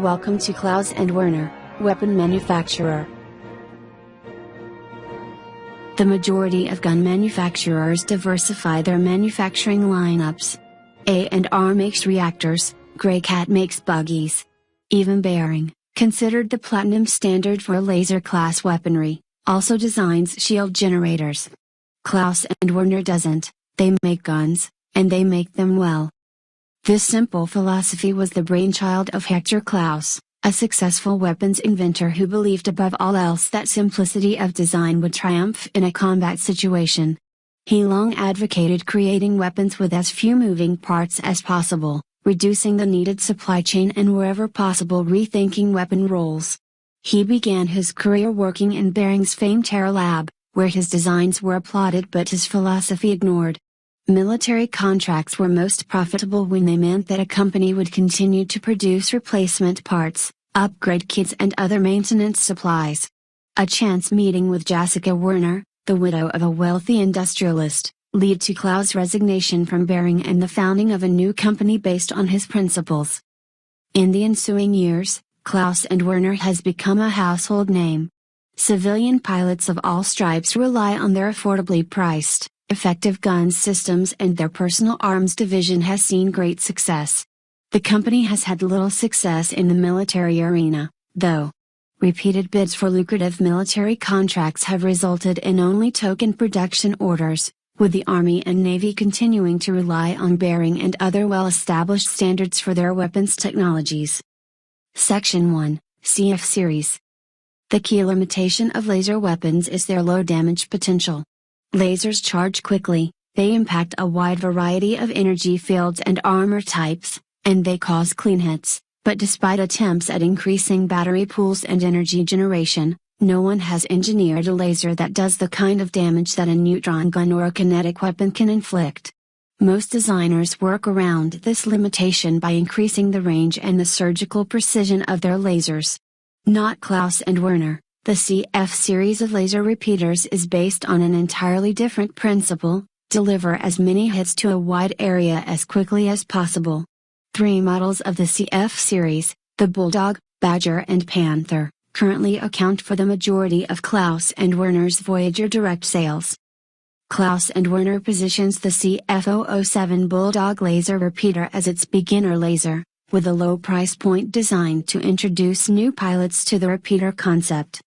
Welcome to Klaus and Werner, weapon manufacturer. The majority of gun manufacturers diversify their manufacturing lineups. A&R makes reactors, Grey Cat makes buggies. Even Behring, considered the platinum standard for laser class weaponry, also designs shield generators. Klaus and Werner doesn't, they make guns, and they make them well. This simple philosophy was the brainchild of Hector Klaus, a successful weapons inventor who believed above all else that simplicity of design would triumph in a combat situation. He long advocated creating weapons with as few moving parts as possible, reducing the needed supply chain and wherever possible rethinking weapon roles. He began his career working in Behring's famed Terra Lab, where his designs were applauded but his philosophy ignored. Military contracts were most profitable when they meant that a company would continue to produce replacement parts, upgrade kits and other maintenance supplies. A chance meeting with Jessica Werner, the widow of a wealthy industrialist, led to Klaus' resignation from Behring and the founding of a new company based on his principles. In the ensuing years, Klaus and Werner has become a household name. Civilian pilots of all stripes rely on their affordably priced, effective gun systems, and their personal arms division has seen great success. The company has had little success in the military arena, though. Repeated bids for lucrative military contracts have resulted in only token production orders, with the Army and Navy continuing to rely on Behring and other well-established standards for their weapons technologies. Section 1, CF Series. The key limitation of laser weapons is their low damage potential. Lasers charge quickly, they impact a wide variety of energy fields and armor types, and they cause clean hits, but despite attempts at increasing battery pools and energy generation, no one has engineered a laser that does the kind of damage that a neutron gun or a kinetic weapon can inflict. Most designers work around this limitation by increasing the range and the surgical precision of their lasers. Not Klaus and Werner. The CF series of laser repeaters is based on an entirely different principle: deliver as many hits to a wide area as quickly as possible. 3 models of the CF series, the Bulldog, Badger and Panther, currently account for the majority of Klaus and Werner's Voyager direct sales. Klaus and Werner positions the CF007 Bulldog laser repeater as its beginner laser, with a low price point designed to introduce new pilots to the repeater concept.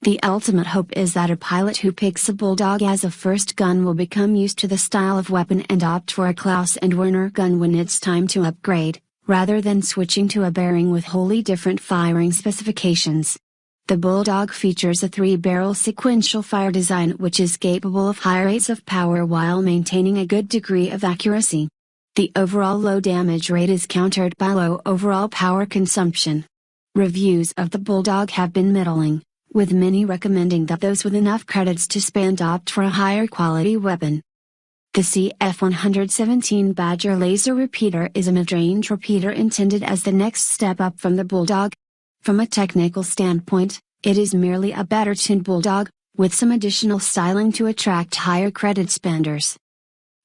The ultimate hope is that a pilot who picks a Bulldog as a first gun will become used to the style of weapon and opt for a Klaus and Werner gun when it's time to upgrade, rather than switching to a Behring with wholly different firing specifications. The Bulldog features a 3-barrel sequential fire design which is capable of high rates of power while maintaining a good degree of accuracy. The overall low damage rate is countered by low overall power consumption. Reviews of the Bulldog have been middling, with many recommending that those with enough credits to spend opt for a higher quality weapon. The CF117 Badger laser repeater is a mid-range repeater intended as the next step up from the Bulldog. From a technical standpoint, it is merely a better-tuned Bulldog, with some additional styling to attract higher credit spenders.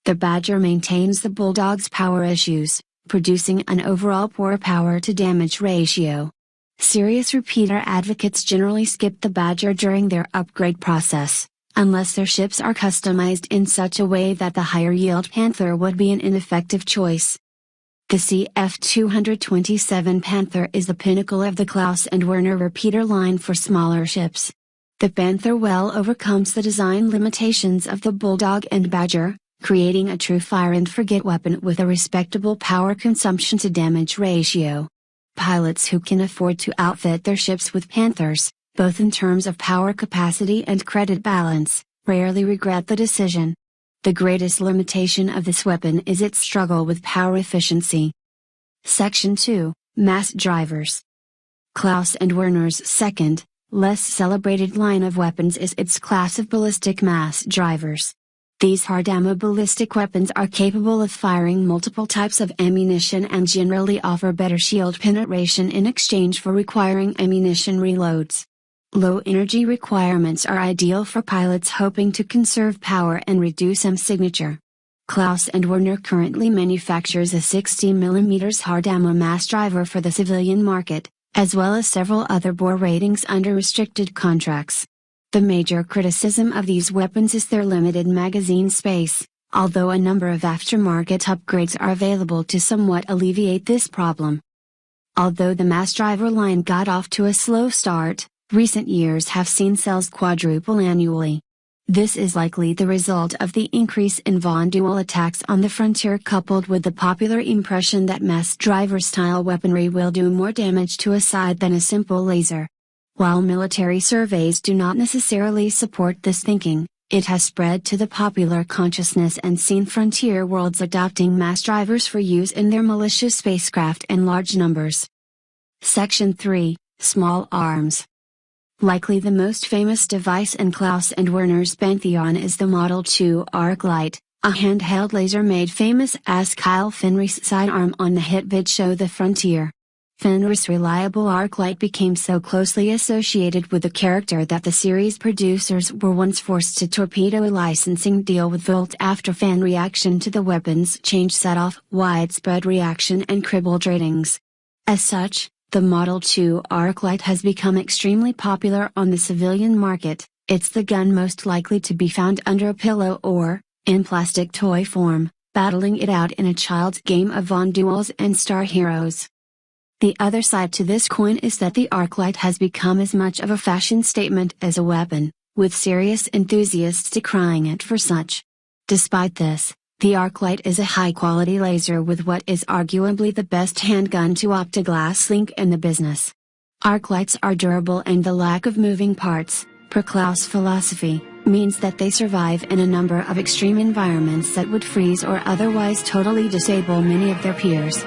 The Badger maintains the Bulldog's power issues, producing an overall poor power-to-damage ratio. Serious repeater advocates generally skip the Badger during their upgrade process, unless their ships are customized in such a way that the higher-yield Panther would be an ineffective choice. The CF227 Panther is the pinnacle of the Klaus and Werner repeater line for smaller ships. The Panther well overcomes the design limitations of the Bulldog and Badger, creating a true fire-and-forget weapon with a respectable power consumption-to-damage ratio. Pilots who can afford to outfit their ships with Panthers, both in terms of power capacity and credit balance, rarely regret the decision. The greatest limitation of this weapon is its struggle with power efficiency. Section 2, Mass Drivers. Klaus and Werner's second, less celebrated line of weapons is its class of ballistic mass drivers. These hard-ammo ballistic weapons are capable of firing multiple types of ammunition and generally offer better shield penetration in exchange for requiring ammunition reloads. Low energy requirements are ideal for pilots hoping to conserve power and reduce signature. Klaus and Werner currently manufactures a 60mm hard ammo mass driver for the civilian market, as well as several other bore ratings under restricted contracts. The major criticism of these weapons is their limited magazine space, although a number of aftermarket upgrades are available to somewhat alleviate this problem. Although the mass driver line got off to a slow start, recent years have seen sales quadruple annually. This is likely the result of the increase in Von Duel attacks on the frontier coupled with the popular impression that mass driver-style weaponry will do more damage to a side than a simple laser. While military surveys do not necessarily support this thinking, it has spread to the popular consciousness and seen frontier worlds adopting mass drivers for use in their militia spacecraft in large numbers. Section 3, Small Arms. Likely the most famous device in Klaus and Werner's pantheon is the Model 2 Arclight, a handheld laser made famous as Kyle Fenrich's sidearm on the hit vid show The Frontier. Fenrich's reliable Arclight became so closely associated with the character that the series producers were once forced to torpedo a licensing deal with Volt after fan reaction to the weapon's change set off widespread reaction and crippled ratings. As such, the Model 2 Arclight has become extremely popular on the civilian market. It's the gun most likely to be found under a pillow or, in plastic toy form, battling it out in a child's game of Von Duels and Star Heroes. The other side to this coin is that the Arclight has become as much of a fashion statement as a weapon, with serious enthusiasts decrying it for such. Despite this, the Arclight is a high-quality laser with what is arguably the best handgun to optoglass link in the business. Arclights are durable and the lack of moving parts, per Klaus philosophy, means that they survive in a number of extreme environments that would freeze or otherwise totally disable many of their peers.